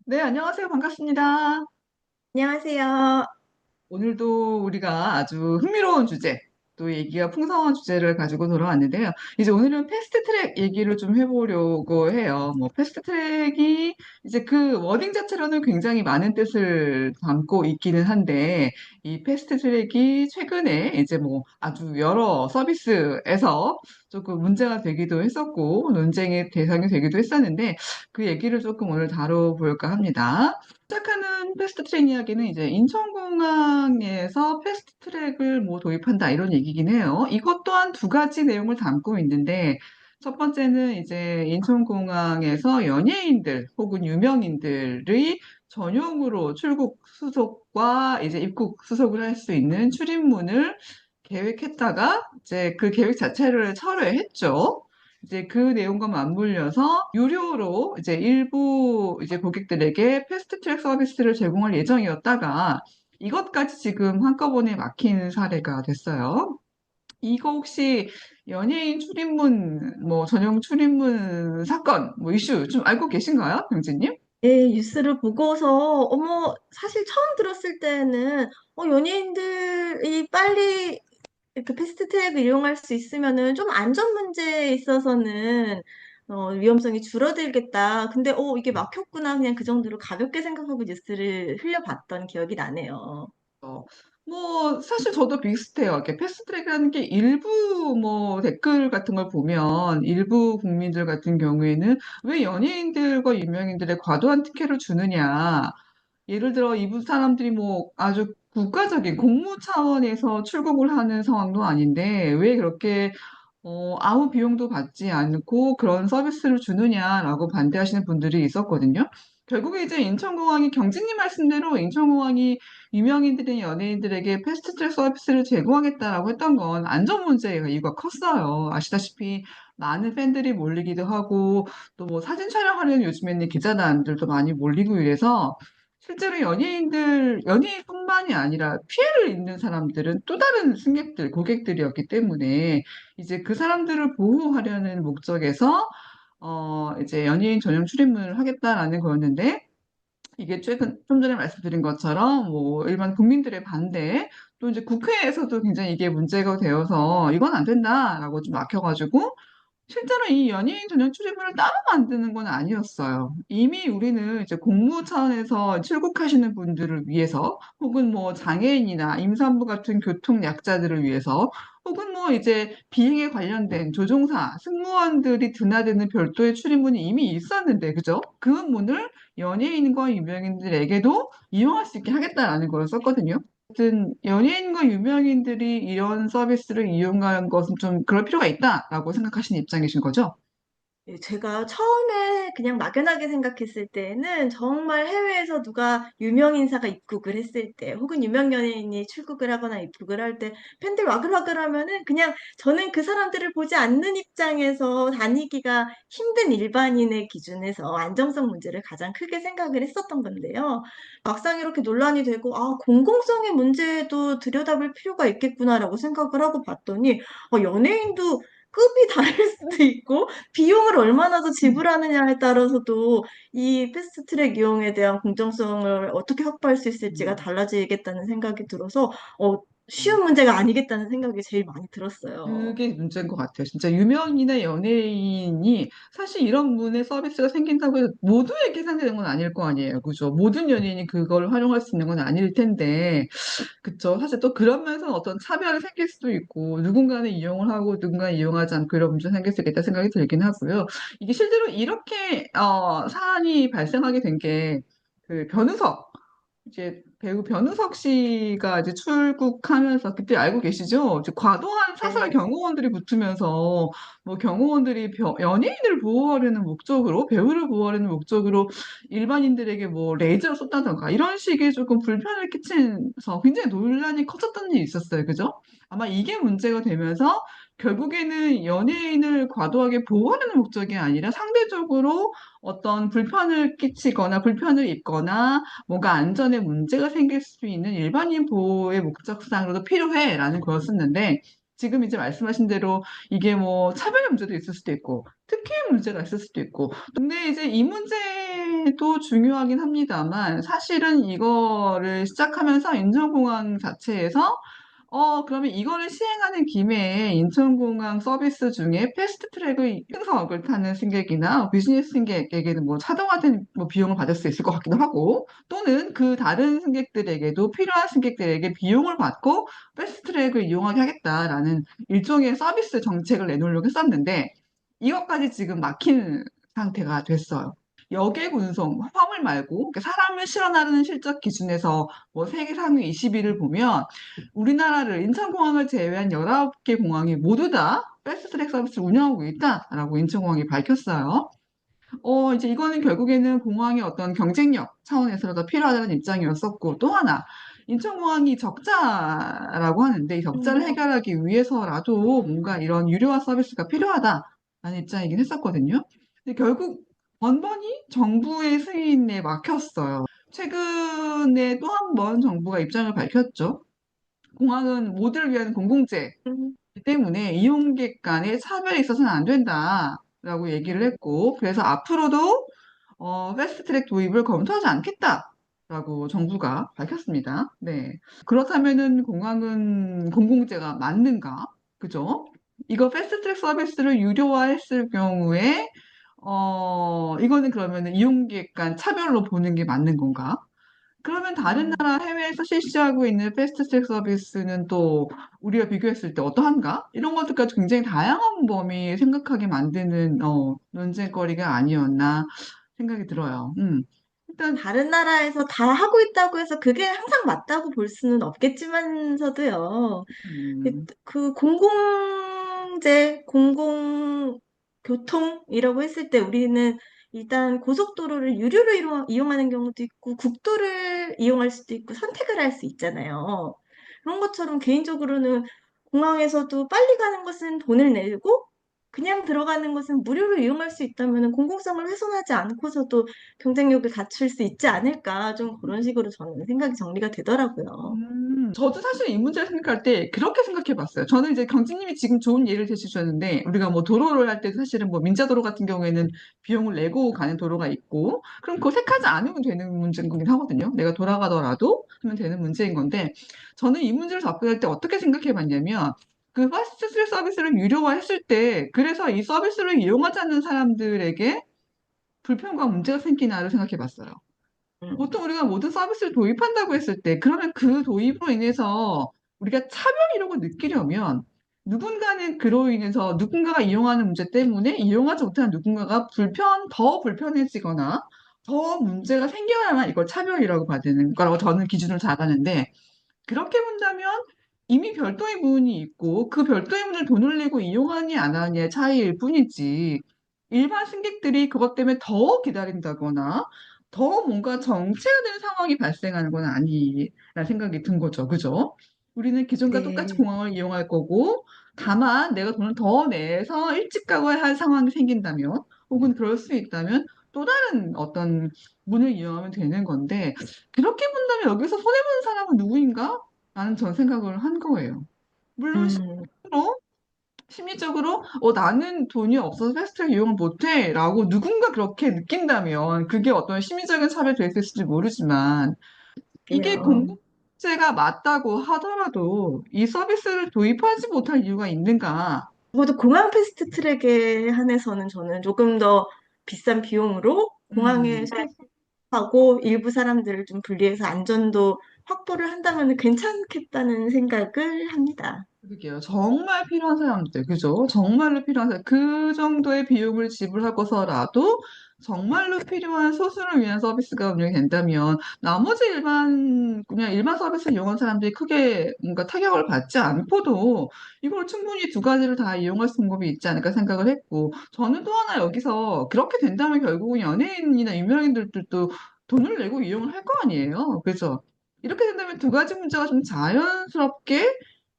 네, 안녕하세요. 반갑습니다. 안녕하세요. 오늘도 우리가 아주 흥미로운 주제, 또 얘기가 풍성한 주제를 가지고 돌아왔는데요. 이제 오늘은 패스트 트랙 얘기를 좀 해보려고 해요. 뭐, 패스트 트랙이 이제 그 워딩 자체로는 굉장히 많은 뜻을 담고 있기는 한데, 이 패스트 트랙이 최근에 이제 뭐 아주 여러 서비스에서 조금 문제가 되기도 했었고, 논쟁의 대상이 되기도 했었는데, 그 얘기를 조금 오늘 다뤄볼까 합니다. 시작하는 패스트트랙 이야기는 이제 인천공항에서 패스트트랙을 뭐 도입한다 이런 얘기긴 해요. 이것 또한 두 가지 내용을 담고 있는데 첫 번째는 이제 인천공항에서 연예인들 혹은 유명인들의 전용으로 출국 수속과 이제 입국 수속을 할 수 있는 출입문을 계획했다가 이제 그 계획 자체를 철회했죠. 이제 그 내용과 맞물려서 유료로 이제 일부 이제 고객들에게 패스트트랙 서비스를 제공할 예정이었다가 이것까지 지금 한꺼번에 막힌 사례가 됐어요. 이거 혹시 연예인 출입문, 뭐 전용 출입문 사건, 뭐 이슈 좀 알고 계신가요, 병진님? 네, 뉴스를 보고서, 사실 처음 들었을 때는, 연예인들이 빨리 이렇게 패스트 트랙을 이용할 수 있으면은 좀 안전 문제에 있어서는, 위험성이 줄어들겠다. 근데, 이게 막혔구나. 그냥 그 정도로 가볍게 생각하고 뉴스를 흘려봤던 기억이 나네요. 어, 뭐, 사실 저도 비슷해요. 이렇게 패스트트랙이라는 게 일부 뭐 댓글 같은 걸 보면 일부 국민들 같은 경우에는 왜 연예인들과 유명인들의 과도한 특혜를 주느냐. 예를 들어 이분 사람들이 뭐 아주 국가적인 공무 차원에서 출국을 하는 상황도 아닌데 왜 그렇게 아무 비용도 받지 않고 그런 서비스를 주느냐라고 반대하시는 분들이 있었거든요. 결국에 이제 인천공항이 경진님 말씀대로 인천공항이 유명인들이나 연예인들에게 패스트트랙 서비스를 제공하겠다라고 했던 건 안전 문제가 이유가 컸어요. 아시다시피 많은 팬들이 몰리기도 하고 또 뭐 사진 촬영하려는 요즘에는 기자단들도 많이 몰리고 이래서 실제로 연예인뿐만이 아니라 피해를 입는 사람들은 또 다른 승객들, 고객들이었기 때문에 이제 그 사람들을 보호하려는 목적에서 이제 연예인 전용 출입문을 하겠다라는 거였는데 이게 최근 좀 전에 말씀드린 것처럼 뭐 일반 국민들의 반대 또 이제 국회에서도 굉장히 이게 문제가 되어서 이건 안 된다라고 좀 막혀가지고 실제로 이 연예인 전용 출입문을 따로 만드는 건 아니었어요. 이미 우리는 이제 공무 차원에서 출국하시는 분들을 위해서, 혹은 뭐 장애인이나 임산부 같은 교통 약자들을 위해서, 혹은 뭐 이제 비행에 관련된 조종사, 승무원들이 드나드는 별도의 출입문이 이미 있었는데, 그죠? 그 문을 연예인과 유명인들에게도 이용할 수 있게 하겠다라는 걸 썼거든요. 어쨌든 연예인과 유명인들이 이런 서비스를 이용한 것은 좀 그럴 필요가 있다라고 생각하시는 입장이신 거죠? 예, 제가 처음에 그냥 막연하게 생각했을 때는 정말 해외에서 누가 유명 인사가 입국을 했을 때 혹은 유명 연예인이 출국을 하거나 입국을 할 때 팬들 와글와글 하면은 그냥 저는 그 사람들을 보지 않는 입장에서 다니기가 힘든 일반인의 기준에서 안정성 문제를 가장 크게 생각을 했었던 건데요. 막상 이렇게 논란이 되고 공공성의 문제도 들여다볼 필요가 있겠구나라고 생각을 하고 봤더니 연예인도 급이 다를 수도 있고 비용을 얼마나 더 지불하느냐에 따라서도 이 패스트트랙 이용에 대한 공정성을 어떻게 확보할 수 있을지가 음. 달라지겠다는 생각이 들어서 음. 쉬운 문제가 아니겠다는 생각이 제일 많이 들었어요. 그게 문제인 것 같아요. 진짜 유명인이나 연예인이 사실 이런 문의 서비스가 생긴다고 해서 모두에게 상대되는 건 아닐 거 아니에요. 그죠? 모든 연예인이 그걸 활용할 수 있는 건 아닐 텐데, 그쵸? 사실 또 그런 면에서는 어떤 차별이 생길 수도 있고, 누군가는 이용을 하고 누군가는 이용하지 않고 이런 문제 생길 수 있겠다 생각이 들긴 하고요. 이게 실제로 이렇게, 사안이 발생하게 된 게, 그 변우석, 이제 배우 변우석 씨가 이제 출국하면서 그때 알고 계시죠? 이제 과도한 사설 네. 경호원들이 붙으면서 뭐 경호원들이 연예인을 보호하려는 목적으로 배우를 보호하려는 목적으로 일반인들에게 뭐 레이저를 쏜다던가 이런 식의 조금 불편을 끼치면서 굉장히 논란이 커졌던 일이 있었어요. 그죠? 아마 이게 문제가 되면서 결국에는 연예인을 과도하게 보호하려는 목적이 아니라 상대적으로 어떤 불편을 끼치거나 불편을 입거나 뭔가 안전에 문제가 생길 수 있는 일반인 보호의 목적상으로도 필요해라는 거였었는데 지금 이제 말씀하신 대로 이게 뭐 차별의 문제도 있을 수도 있고, 특혜의 문제가 있을 수도 있고. 근데 이제 이 문제도 중요하긴 합니다만, 사실은 이거를 시작하면서 인천공항 자체에서 그러면 이거를 시행하는 김에 인천공항 서비스 중에 패스트트랙의 승석을 타는 승객이나 비즈니스 승객에게는 뭐 차등화된 뭐 비용을 받을 수 있을 것 같기도 하고, 또는 그 다른 승객들에게도 필요한 승객들에게 비용을 받고 패스트트랙을 이용하게 하겠다라는 일종의 서비스 정책을 내놓으려고 했었는데, 이것까지 지금 막힌 상태가 됐어요. 역의 운송, 화물 말고 사람을 실어 나르는 실적 기준에서 뭐 세계 상위 20위를 보면 우리나라를 인천공항을 제외한 19개 공항이 모두 다 패스트트랙 서비스를 운영하고 있다라고 인천공항이 밝혔어요. 이제 이거는 결국에는 공항의 어떤 경쟁력 차원에서도 필요하다는 입장이었었고, 또 하나, 인천공항이 적자라고 하는데, 이 적자를 음, 해결하기 위해서라도 뭔가 이런 유료화 서비스가 필요하다라는 입장이긴 했었거든요. 근데 결국 번번이 정부의 승인에 막혔어요. 최근에 또 한 번 정부가 입장을 밝혔죠. 공항은 모두를 위한 공공재이기 음, 때문에 이용객 간의 차별이 있어서는 안 된다라고 얘기를 했고, 그래서 앞으로도 패스트트랙 도입을 검토하지 않겠다라고 정부가 밝혔습니다. 네. 그렇다면은 공항은 공공재가 맞는가? 그죠? 이거 패스트트랙 서비스를 유료화했을 경우에 이거는 그러면은 이용객 간 차별로 보는 게 맞는 건가? 그러면 다른 음. 나라 해외에서 실시하고 있는 패스트트랙 서비스는 또 우리가 비교했을 때 어떠한가? 이런 것들까지 굉장히 다양한 범위 생각하게 만드는 논쟁거리가 아니었나 생각이 들어요. 일단 다른 나라에서 다 하고 있다고 해서 그게 항상 맞다고 볼 수는 없겠지만서도요. 음, 그 공공재, 공공교통이라고 했을 때 우리는 일단 고속도로를 유료로 이용하는 경우도 있고 국도를 이용할 수도 있고 선택을 할 수 있잖아요. 그런 것처럼 개인적으로는 공항에서도 빨리 가는 것은 돈을 내고 그냥 들어가는 것은 무료로 이용할 수 있다면 공공성을 훼손하지 않고서도 경쟁력을 갖출 수 있지 않을까. 좀 그런 식으로 저는 생각이 정리가 되더라고요. 저도 사실 이 문제를 생각할 때 그렇게 생각해 봤어요. 저는 이제 경진님이 지금 좋은 예를 제시주셨는데, 우리가 뭐 도로를 할 때도 사실은 뭐 민자도로 같은 경우에는 비용을 내고 가는 도로가 있고, 그럼 그거 택하지 않으면 되는 문제인 거긴 하거든요. 내가 돌아가더라도 하면 되는 문제인 건데, 저는 이 문제를 접근할 때 어떻게 생각해 봤냐면, 그 파스트트랙 서비스를 유료화했을 때, 그래서 이 서비스를 이용하지 않는 사람들에게 불편과 문제가 생기나를 생각해 봤어요. 음, 보통 우리가 모든 서비스를 도입한다고 했을 때, 그러면 그 도입으로 인해서 우리가 차별이라고 느끼려면 누군가는 그로 인해서 누군가가 이용하는 문제 때문에 이용하지 못하는 누군가가 더 불편해지거나 더 문제가 생겨야만 이걸 차별이라고 받는 거라고 저는 기준을 잡았는데, 그렇게 본다면 이미 별도의 부분이 있고 그 별도의 부분을 돈을 내고 이용하느냐 안 하느냐의 차이일 뿐이지, 일반 승객들이 그것 때문에 더 기다린다거나 더 뭔가 정체가 되는 상황이 발생하는 건 아니라는 생각이 든 거죠. 그죠? 우리는 기존과 똑같이 네. 공항을 이용할 거고, 다만 내가 돈을 더 내서 일찍 가야 할 상황이 생긴다면, 혹은 그럴 수 있다면 또 다른 어떤 문을 이용하면 되는 건데, 그렇게 본다면 여기서 손해보는 사람은 누구인가? 라는 전 생각을 한 거예요. 물론 음, 심리적으로 나는 돈이 없어서 패스트트랙 이용을 못해 라고 누군가 그렇게 느낀다면 그게 어떤 심리적인 차별이 될 수 있을지 모르지만, 이게 그래요. 공공재가 맞다고 하더라도 이 서비스를 도입하지 못할 이유가 있는가? 적어도 공항 패스트 트랙에 한해서는 저는 조금 더 비싼 비용으로 공항에 음. 수입하고 일부 사람들을 좀 분리해서 안전도 확보를 한다면 괜찮겠다는 생각을 합니다. 그러게요. 정말 필요한 사람들, 그죠? 정말로 필요한 사람, 그 정도의 비용을 지불하고서라도 정말로 필요한 소수를 위한 서비스가 운영이 된다면 나머지 그냥 일반 서비스 이용한 사람들이 크게 뭔가 타격을 받지 않고도 이걸 충분히 두 가지를 다 이용할 수 있는 방법이 있지 않을까 생각을 했고, 저는 또 하나 여기서 그렇게 된다면 결국은 연예인이나 유명인들도 돈을 내고 이용을 할 거 아니에요. 그죠? 이렇게 된다면 두 가지 문제가 좀 자연스럽게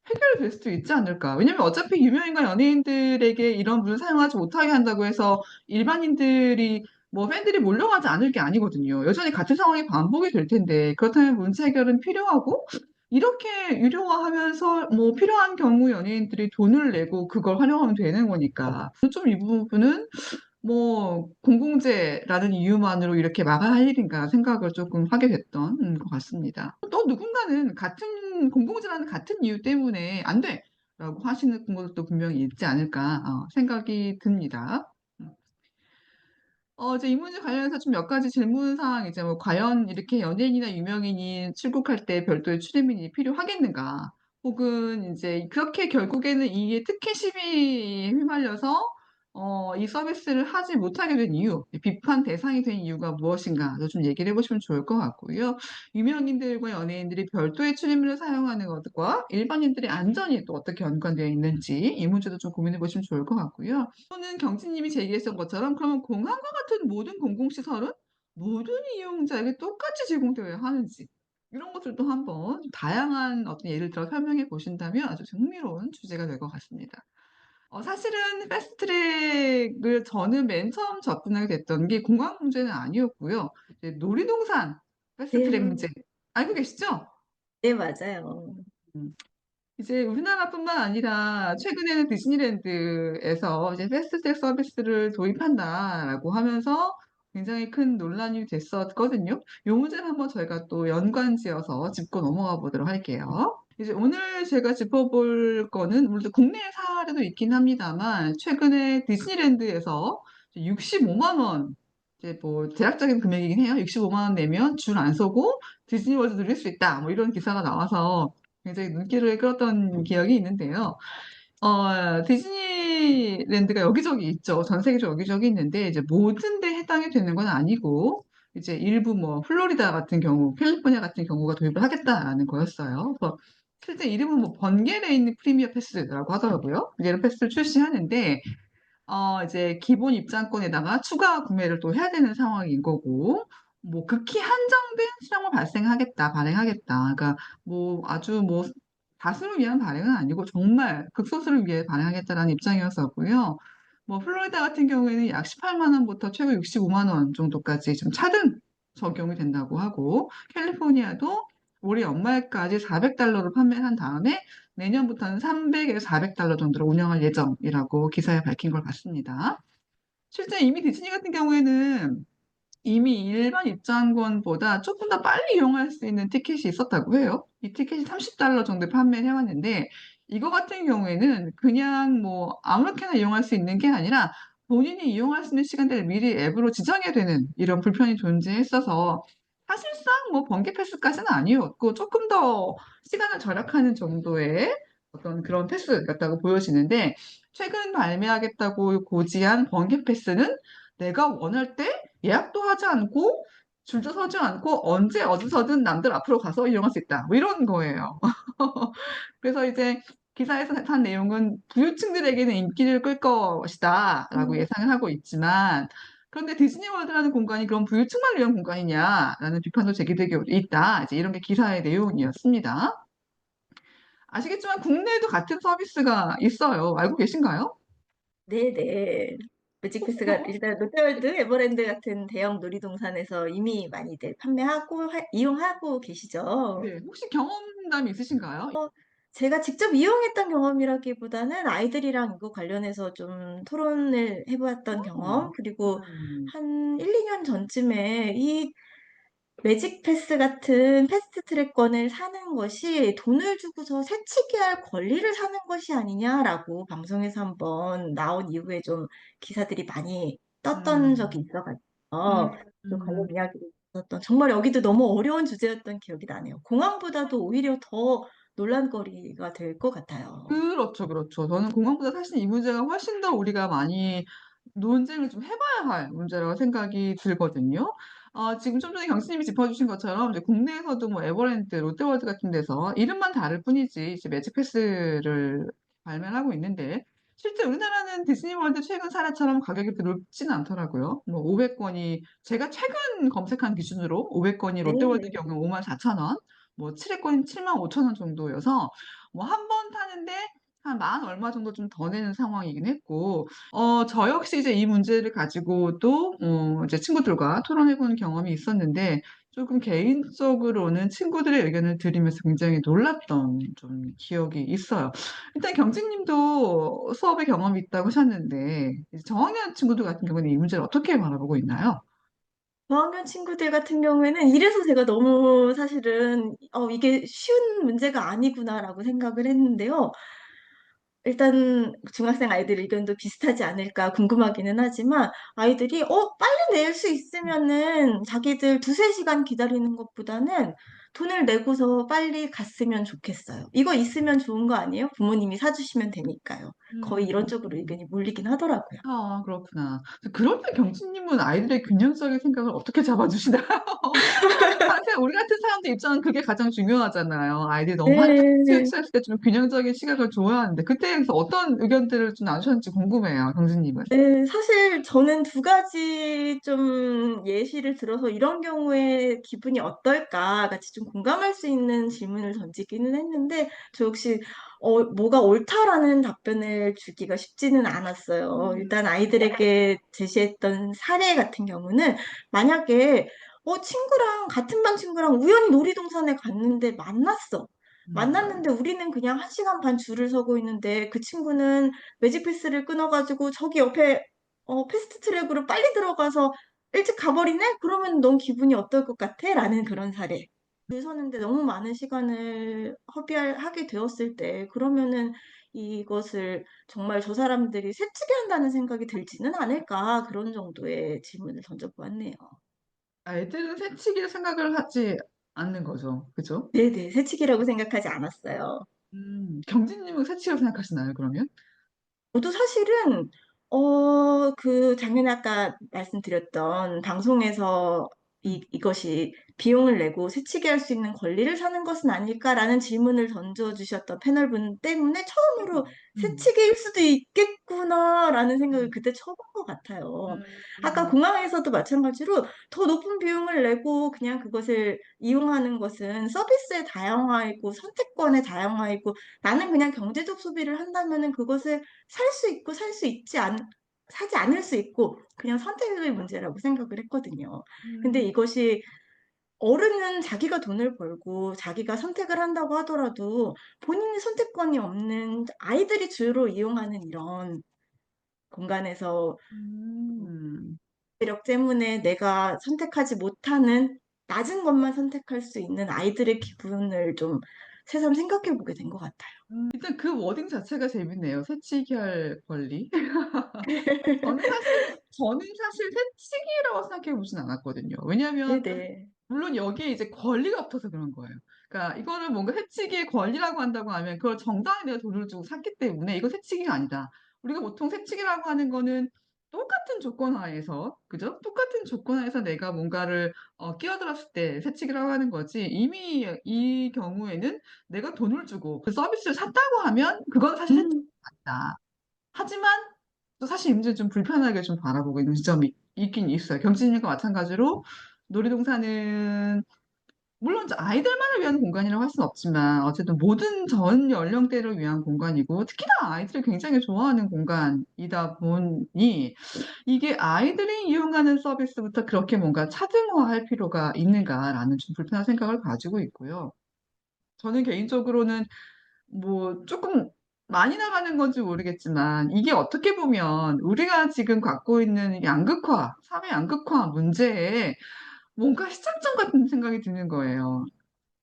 해결될 수도 있지 않을까. 왜냐면 어차피 유명인과 연예인들에게 이런 물을 사용하지 못하게 한다고 해서 일반인들이 뭐 팬들이 몰려가지 않을 게 아니거든요. 여전히 같은 상황이 반복이 될 텐데, 그렇다면 문제 해결은 필요하고, 이렇게 유료화하면서 뭐 필요한 경우 연예인들이 돈을 내고 그걸 활용하면 되는 거니까 좀 이 부분은 뭐 공공재라는 이유만으로 이렇게 막아야 할 일인가 생각을 조금 하게 됐던 것 같습니다. 또 누군가는 같은 공공재라는 같은 이유 때문에 안 돼라고 하시는 분들도 분명히 있지 않을까 생각이 듭니다. 이제 이 문제 관련해서 좀 몇 가지 질문 사항 이제 뭐 과연 이렇게 연예인이나 유명인이 출국할 때 별도의 출입민이 필요하겠는가? 혹은 이제 그렇게 결국에는 이게 특혜 시비에 휘말려서 이 서비스를 하지 못하게 된 이유, 비판 대상이 된 이유가 무엇인가도 좀 얘기를 해보시면 좋을 것 같고요. 유명인들과 연예인들이 별도의 출입문을 사용하는 것과 일반인들의 안전이 또 어떻게 연관되어 있는지 이 문제도 좀 고민해 보시면 좋을 것 같고요. 또는 경진님이 제기했던 것처럼 그러면 공항과 같은 모든 공공시설은 모든 이용자에게 똑같이 제공되어야 하는지 이런 것들도 한번 다양한 어떤 예를 들어 설명해 보신다면 아주 흥미로운 주제가 될 것 같습니다. 사실은 패스트트랙을 저는 맨 처음 접근하게 됐던 게 공항 문제는 아니었고요. 이제 놀이동산 패스트트랙 네, 문제 알고 계시죠? 네, 맞아요. 음. 이제 우리나라뿐만 아니라 최근에는 디즈니랜드에서 이제 패스트트랙 서비스를 도입한다라고 하면서 굉장히 큰 논란이 됐었거든요. 이 문제는 한번 저희가 또 연관지어서 짚고 넘어가 보도록 할게요. 이제 오늘 제가 짚어볼 거는 물론 국내 사례도 있긴 합니다만 최근에 디즈니랜드에서 65만 원 이제 뭐 대략적인 금액이긴 해요. 65만 원 내면 줄 안 서고 디즈니월드 누릴 수 있다. 뭐 이런 기사가 나와서 굉장히 눈길을 끌었던 기억이 있는데요. 디즈니랜드가 여기저기 있죠. 전 세계적으로 여기저기 있는데, 이제 모든 데 해당이 되는 건 아니고, 이제 일부 뭐, 플로리다 같은 경우, 캘리포니아 같은 경우가 도입을 하겠다라는 거였어요. 그래서 실제 이름은 뭐, 번개레인 프리미어 패스라고 하더라고요. 이런 패스를 출시하는데, 이제 기본 입장권에다가 추가 구매를 또 해야 되는 상황인 거고, 뭐 극히 한정된 수량만 발행하겠다. 그러니까 뭐 아주 뭐 다수를 위한 발행은 아니고 정말 극소수를 위해 발행하겠다라는 입장이었었고요. 뭐 플로리다 같은 경우에는 약 18만 원부터 최고 65만 원 정도까지 좀 차등 적용이 된다고 하고, 캘리포니아도 올해 연말까지 400달러로 판매한 다음에 내년부터는 300에서 400달러 정도로 운영할 예정이라고 기사에 밝힌 걸 봤습니다. 실제 이미 디즈니 같은 경우에는 이미 일반 입장권보다 조금 더 빨리 이용할 수 있는 티켓이 있었다고 해요. 이 티켓이 30달러 정도에 판매를 해왔는데, 이거 같은 경우에는 그냥 뭐 아무렇게나 이용할 수 있는 게 아니라 본인이 이용할 수 있는 시간대를 미리 앱으로 지정해야 되는 이런 불편이 존재했어서 사실상 뭐 번개 패스까지는 아니었고 조금 더 시간을 절약하는 정도의 어떤 그런 패스 같다고 보여지는데, 최근 발매하겠다고 고지한 번개 패스는 내가 원할 때 예약도 하지 않고 줄도 서지 않고 언제 어디서든 남들 앞으로 가서 이용할 수 있다. 뭐 이런 거예요. 그래서 이제 기사에서 한 내용은 부유층들에게는 인기를 끌 것이다 라고 음, 예상을 하고 있지만, 그런데 디즈니월드라는 공간이 그럼 부유층만 위한 공간이냐라는 비판도 제기되고 있다. 이제 이런 게 기사의 내용이었습니다. 아시겠지만 국내에도 같은 서비스가 있어요. 알고 계신가요? 네네. 매직패스가 일단 롯데월드, 에버랜드 같은 대형 놀이동산에서 이미 많이들 판매하고 이용하고 계시죠. 네, 혹시 경험담이 있으신가요? 제가 직접 이용했던 경험이라기보다는 아이들이랑 이거 관련해서 좀 토론을 해보았던 경험, 그리고 음, 한 1, 2년 전쯤에 이 매직 패스 같은 패스트 트랙권을 사는 것이 돈을 주고서 새치기 할 권리를 사는 것이 아니냐라고 방송에서 한번 나온 이후에 좀 기사들이 많이 떴던 적이 음, 음, 있어가지고 그 관련 음. 이야기를 있었던 정말 여기도 너무 어려운 주제였던 기억이 나네요. 공항보다도 오히려 더 논란거리가 될 것 같아요. 그렇죠, 그렇죠. 저는 공항보다 사실 이 문제가 훨씬 더 우리가 많이 논쟁을 좀 해봐야 할 문제라고 생각이 들거든요. 지금 좀 전에 경수님이 짚어주신 것처럼 이제 국내에서도 뭐 에버랜드, 롯데월드 같은 데서 이름만 다를 뿐이지 이제 매직 패스를 발매를 하고 있는데 실제 우리나라는 디즈니월드 최근 사례처럼 가격이 그렇게 높지는 않더라고요. 뭐 500권이 제가 최근 검색한 기준으로 500권이 롯데월드 네. 경우 5만 4천 원, 뭐 7회권이 7만 5천 원 정도여서 뭐 한 번 타는데 한 만 얼마 정도 좀 더 내는 상황이긴 했고, 저 역시 이제 이 문제를 가지고도, 이제 친구들과 토론해본 경험이 있었는데, 조금 개인적으로는 친구들의 의견을 들으면서 굉장히 놀랐던 좀 기억이 있어요. 일단 경진님도 수업에 경험이 있다고 하셨는데, 이제 저학년 친구들 같은 경우는 이 문제를 어떻게 바라보고 있나요? 저학년 친구들 같은 경우에는 이래서 제가 너무 사실은 이게 쉬운 문제가 아니구나라고 생각을 했는데요. 일단 중학생 아이들 의견도 비슷하지 않을까 궁금하기는 하지만 아이들이 빨리 낼 수 있으면은 자기들 두세 시간 기다리는 것보다는 돈을 내고서 빨리 갔으면 좋겠어요. 이거 있으면 좋은 거 아니에요? 부모님이 사주시면 되니까요. 거의 이런 쪽으로 의견이 몰리긴 하더라고요. 아, 그렇구나. 그럴 때 경진님은 아이들의 균형적인 생각을 어떻게 잡아주시나요? 사실 우리 같은 사람들 입장은 그게 가장 중요하잖아요. 아이들이 너무 많이 네. 스트레스했을 때 좀 균형적인 시각을 줘야 하는데, 그때에서 어떤 의견들을 좀 나누셨는지 궁금해요, 경진님은. 네, 사실 저는 두 가지 좀 예시를 들어서 이런 경우에 기분이 어떨까 같이 좀 공감할 수 있는 질문을 던지기는 했는데 저 역시 뭐가 옳다라는 답변을 주기가 쉽지는 않았어요. 음, 일단 아이들에게 제시했던 사례 같은 경우는 만약에 친구랑 같은 반 친구랑 우연히 놀이동산에 갔는데 만났어. 음, 만났는데 우리는 그냥 1시간 반 줄을 서고 있는데 그 친구는 매직 패스를 끊어가지고 저기 옆에 패스트 트랙으로 빨리 들어가서 일찍 가버리네? 그러면 넌 기분이 어떨 것 같아? 라는 그런 사례. 줄 서는데 너무 많은 시간을 허비하게 되었을 때 그러면은 이것을 정말 저 사람들이 새치기 한다는 생각이 들지는 않을까 그런 정도의 질문을 던져보았네요. 아이들은 새치기를 생각을 하지 않는 거죠. 그죠? 네네, 새치기라고 생각하지 않았어요. 경진님은 새치기라고 생각하시나요, 그러면? 저도 사실은, 작년에 아까 말씀드렸던 방송에서 음, 이것이 비용을 내고 새치기 할 수 있는 권리를 사는 것은 아닐까라는 질문을 던져주셨던 패널분 때문에 처음으로 음, 새치기일 수도 있겠구나라는 생각을 음, 그때 쳐본 것 같아요. 아까 음, 공항에서도 마찬가지로 더 높은 비용을 내고 그냥 그것을 이용하는 것은 서비스의 다양화이고 선택권의 다양화이고 나는 그냥 경제적 소비를 한다면은 그것을 살 수 있고 사지 않을 수 있고 그냥 선택의 문제라고 생각을 했거든요. 근데 음, 이것이 어른은 자기가 돈을 벌고 자기가 선택을 한다고 하더라도 본인이 선택권이 없는 아이들이 주로 이용하는 이런 공간에서 음. 력 때문에 내가 선택하지 못하는 낮은 것만 선택할 수 있는 아이들의 기분을 좀 새삼 생각해 보게 된 것 같아요. 일단 그 워딩 자체가 재밌네요. 새치기 할 권리. 저는 사실 새치기라고 생각해 보진 않았거든요. 왜냐하면 네네. 물론 여기에 이제 권리가 없어서 그런 거예요. 그러니까 이거를 뭔가 새치기의 권리라고 한다고 하면 그걸 정당히 내가 돈을 주고 샀기 때문에 이거 새치기가 아니다. 우리가 보통 새치기라고 하는 거는 똑같은 조건 하에서, 그죠? 똑같은 조건 하에서 내가 뭔가를 끼어들었을 때 새치기라고 하는 거지. 이미 이 경우에는 내가 돈을 주고 그 서비스를 샀다고 하면 그건 사실 새치기가 음. 아니다. 하지만 또 사실 임제 좀 불편하게 좀 바라보고 있는 지점이 있긴 있어요. 경진님과 마찬가지로 놀이동산은 물론 이제 아이들만을 위한 공간이라고 할 수는 없지만 어쨌든 모든 전 연령대를 위한 공간이고 특히나 아이들이 굉장히 좋아하는 공간이다 보니 이게 아이들이 이용하는 서비스부터 그렇게 뭔가 차등화할 필요가 있는가라는 좀 불편한 생각을 가지고 있고요. 저는 개인적으로는 뭐 조금 많이 나가는 건지 모르겠지만 이게 어떻게 보면 우리가 지금 갖고 있는 양극화, 사회 양극화 문제에 뭔가 시작점 같은 생각이 드는 거예요.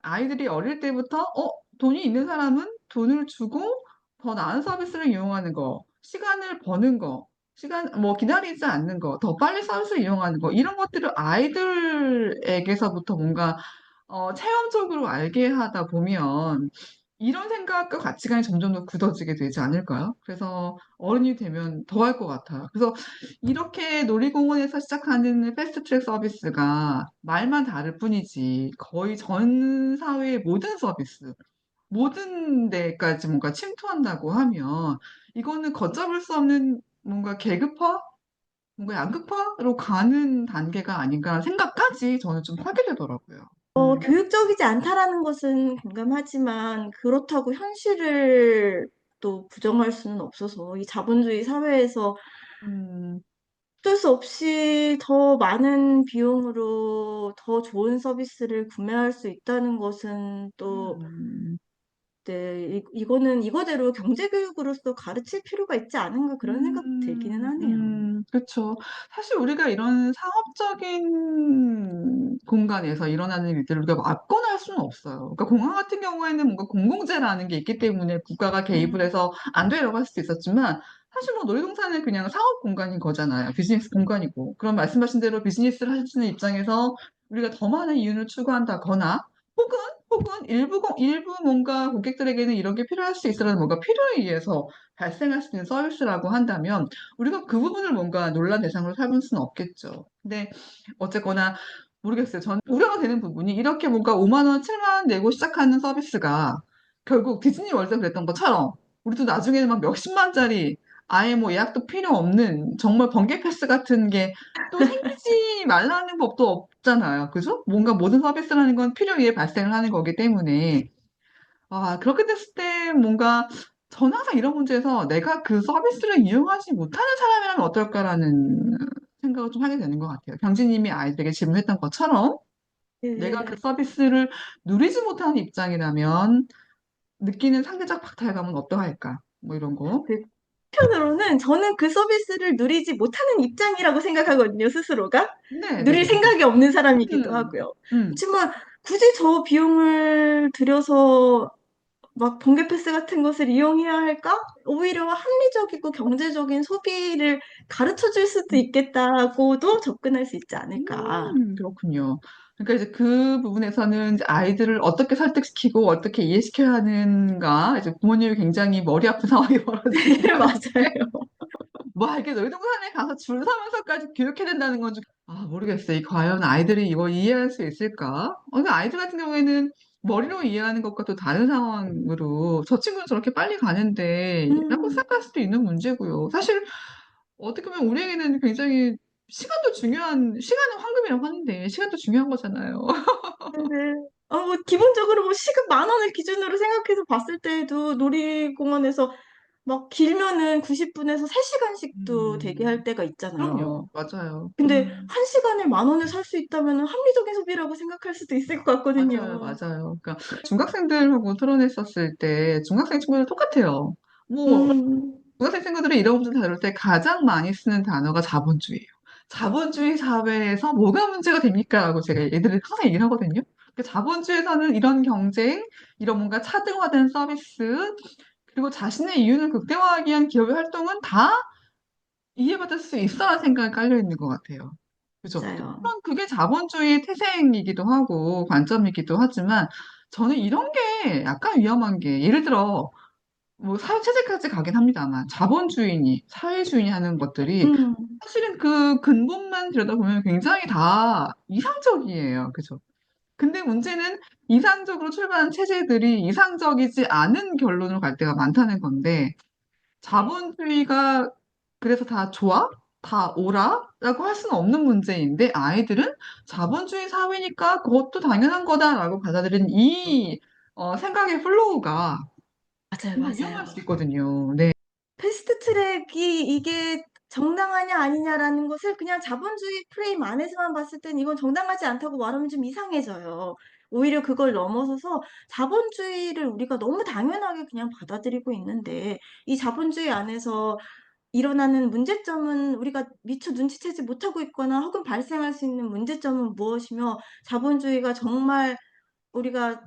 아이들이 어릴 때부터 돈이 있는 사람은 돈을 주고 더 나은 서비스를 이용하는 거, 시간을 버는 거, 시간 뭐 기다리지 않는 거, 더 빨리 서비스를 이용하는 거 이런 것들을 아이들에게서부터 뭔가 체험적으로 알게 하다 보면 이런 생각과 가치관이 점점 더 굳어지게 되지 않을까요? 그래서 어른이 되면 더 할 것 같아요. 그래서 이렇게 놀이공원에서 시작하는 패스트트랙 서비스가 말만 다를 뿐이지 거의 전 사회의 모든 서비스, 모든 데까지 뭔가 침투한다고 하면 이거는 걷잡을 수 없는 뭔가 계급화, 뭔가 양극화로 가는 단계가 아닌가 생각까지 저는 좀 하게 되더라고요. 교육적이지 않다라는 것은 공감하지만 그렇다고 현실을 또 부정할 수는 없어서 이 자본주의 사회에서 음, 어쩔 수 없이 더 많은 비용으로 더 좋은 서비스를 구매할 수 있다는 것은 또 음. 네, 이거는 이거대로 경제교육으로서 가르칠 필요가 있지 않은가 그런 생각 들기는 하네요. 그쵸. 사실 우리가 이런 상업적인 공간에서 일어나는 일들을 우리가 막거나 할 수는 없어요. 그러니까 공항 같은 경우에는 뭔가 공공재라는 게 있기 때문에 국가가 개입을 음, 해서 안 되려고 할 수도 있었지만, 사실 뭐 놀이동산은 그냥 상업 공간인 거잖아요. 비즈니스 공간이고. 그럼 말씀하신 대로 비즈니스를 하시는 입장에서 우리가 더 많은 이윤을 추구한다거나, 혹은, 일부 뭔가 고객들에게는 이런 게 필요할 수 있어라는 뭔가 필요에 의해서 발생할 수 있는 서비스라고 한다면, 우리가 그 부분을 뭔가 논란 대상으로 삼을 수는 없겠죠. 근데 어쨌거나 모르겠어요. 전 우려가 되는 부분이 이렇게 뭔가 5만 원, 7만 원 내고 시작하는 서비스가 결국 디즈니 월드 그랬던 것처럼 우리도 나중에는 막 몇십만짜리 아예 뭐 예약도 필요 없는 정말 번개 패스 같은 게 또 생기지 말라는 법도 없잖아요. 그죠? 뭔가 모든 서비스라는 건 필요에 의해 발생을 하는 거기 때문에 그렇게 됐을 때 뭔가 저는 항상 이런 문제에서 내가 그 서비스를 이용하지 못하는 사람이라면 어떨까라는 생각을 좀 하게 되는 것 같아요. 경진님이 아이들에게 질문했던 것처럼 내가 그 네. 서비스를 누리지 못하는 입장이라면 느끼는 상대적 박탈감은 어떠할까? 뭐 이런 거. 그 한편으로는 저는 그 서비스를 누리지 못하는 입장이라고 생각하거든요, 스스로가. 누릴 네네네. 생각이 없는 사람이기도 음, 하고요. 음, 그렇지만 굳이 저 비용을 들여서 막 번개 패스 같은 것을 이용해야 할까? 오히려 합리적이고 경제적인 소비를 가르쳐 줄 수도 있겠다고도 접근할 수 있지 않을까. 그렇군요. 그러니까 이제 그 부분에서는 이제 아이들을 어떻게 설득시키고 어떻게 이해시켜야 하는가, 이제 부모님이 굉장히 머리 아픈 상황이 벌어지긴 네, 하는데, 맞아요. 뭐 이렇게 놀이동산에 가서 줄 서면서까지 교육해야 된다는 건 좀, 모르겠어요. 과연 아이들이 이걸 이해할 수 있을까? 근데 아이들 같은 경우에는 머리로 이해하는 것과 또 다른 상황으로 저 친구는 저렇게 빨리 가는데 라고 음, 생각할 수도 있는 문제고요. 사실 어떻게 보면 우리에게는 굉장히 시간은 황금이라고 하는데 시간도 중요한 거잖아요. 네. 뭐, 기본적으로 뭐 시급 10,000원을 기준으로 생각해서 봤을 때에도 놀이공원에서 막 길면은 90분에서 3시간씩도 대기할 음, 때가 있잖아요. 그럼요. 맞아요. 근데 1시간에 10,000원에 살 수 있다면 합리적인 소비라고 생각할 수도 있을 것 맞아요, 같거든요. 맞아요. 그러니까 중학생들하고 토론했었을 때 중학생 친구들 똑같아요. 뭐 음, 중학생 친구들이 이런 문제 다룰 때 가장 많이 쓰는 단어가 자본주의예요. 자본주의 사회에서 뭐가 문제가 됩니까? 라고 제가 애들이 항상 얘기를 하거든요. 그러니까 자본주의에서는 이런 경쟁, 이런 뭔가 차등화된 서비스, 그리고 자신의 이윤을 극대화하기 위한 기업의 활동은 다 이해받을 수 있어야 생각이 깔려 있는 것 같아요. 그죠? 맞아요. 물론 그게 자본주의의 태생이기도 하고 관점이기도 하지만 저는 이런 게 약간 위험한 게 예를 들어 뭐 사회체제까지 가긴 합니다만 자본주의니 사회주의니 하는 것들이 음, 사실은 그 근본만 들여다보면 굉장히 다 이상적이에요. 그죠? 근데 문제는 이상적으로 출발한 체제들이 이상적이지 않은 결론으로 갈 때가 많다는 건데 자본주의가 그래서 다 좋아? 다 옳아? 라고 할 수는 없는 문제인데 아이들은 자본주의 사회니까 그것도 당연한 거다라고 받아들이는 이 생각의 플로우가 맞아요, 정말 위험할 수 맞아요. 있거든요. 네. 패스트 트랙이 이게 정당하냐 아니냐라는 것을 그냥 자본주의 프레임 안에서만 봤을 땐 이건 정당하지 않다고 말하면 좀 이상해져요. 오히려 그걸 넘어서서 자본주의를 우리가 너무 당연하게 그냥 받아들이고 있는데 이 자본주의 안에서 일어나는 문제점은 우리가 미처 눈치채지 못하고 있거나 혹은 발생할 수 있는 문제점은 무엇이며 자본주의가 정말 우리가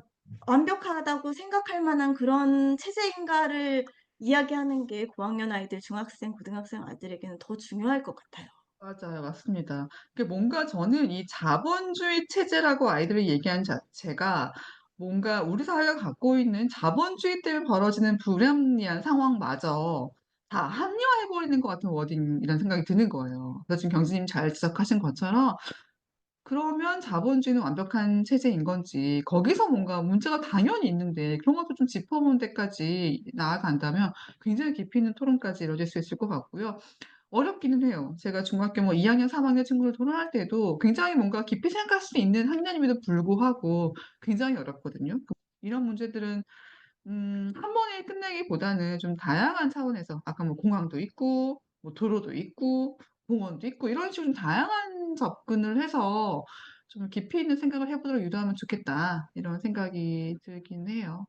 완벽하다고 생각할 만한 그런 체제인가를 이야기하는 게 고학년 아이들, 중학생, 고등학생 아이들에게는 더 중요할 것 같아요. 맞아요. 맞습니다. 뭔가 저는 이 자본주의 체제라고 아이들이 얘기하는 자체가 뭔가 우리 사회가 갖고 있는 자본주의 때문에 벌어지는 불합리한 상황마저 다 합리화해버리는 것 같은 워딩이라는 생각이 드는 거예요. 그래서 지금 경진님 잘 지적하신 것처럼 그러면 자본주의는 완벽한 체제인 건지 거기서 뭔가 문제가 당연히 있는데 그런 것도 좀 짚어보는 데까지 나아간다면 굉장히 깊이 있는 토론까지 이루어질 수 있을 것 같고요. 어렵기는 해요. 제가 중학교 뭐 2학년, 3학년 친구를 토론할 때도 굉장히 뭔가 깊이 생각할 수 있는 학년임에도 불구하고 굉장히 어렵거든요. 이런 문제들은 한 번에 끝내기보다는 좀 다양한 차원에서 아까 뭐 공항도 있고 뭐 도로도 있고 공원도 있고 이런 식으로 좀 다양한 접근을 해서 좀 깊이 있는 생각을 해보도록 유도하면 좋겠다 이런 생각이 들긴 해요.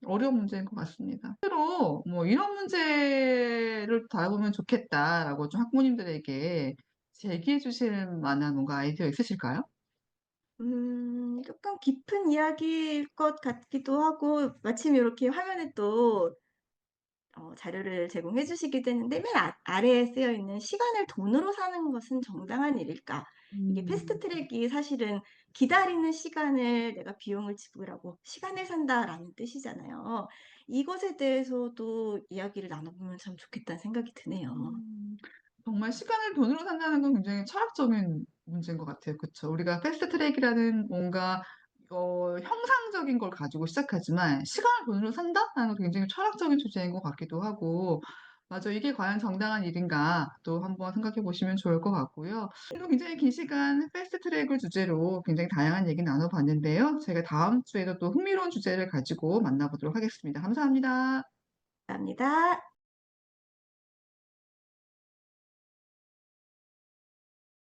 어려운 문제인 것 같습니다. 실제로 뭐 이런 문제를 다뤄보면 좋겠다라고 좀 학부모님들에게 제기해 주실 만한 뭔가 아이디어 있으실까요? 조금 깊은 이야기일 것 같기도 하고, 마침 이렇게 화면에 또 자료를 제공해 주시기도 했는데, 맨 아래에 쓰여 있는 "시간을 돈으로 사는 것은 정당한 일일까?" 이게 패스트 음. 트랙이 사실은 기다리는 시간을 내가 비용을 지불하고 시간을 산다라는 뜻이잖아요. 이것에 대해서도 이야기를 나눠보면 참 좋겠다는 생각이 드네요. 음, 정말 시간을 돈으로 산다는 건 굉장히 철학적인 문제인 것 같아요. 그쵸? 우리가 패스트 트랙이라는 뭔가, 형상적인 걸 가지고 시작하지만, 시간을 돈으로 산다라는 건 굉장히 철학적인 주제인 것 같기도 하고, 맞아. 이게 과연 정당한 일인가 또 한번 생각해 보시면 좋을 것 같고요. 또 굉장히 긴 시간 패스트 트랙을 주제로 굉장히 다양한 얘기 나눠봤는데요. 제가 다음 주에도 또 흥미로운 주제를 가지고 만나보도록 하겠습니다. 감사합니다. 감사합니다.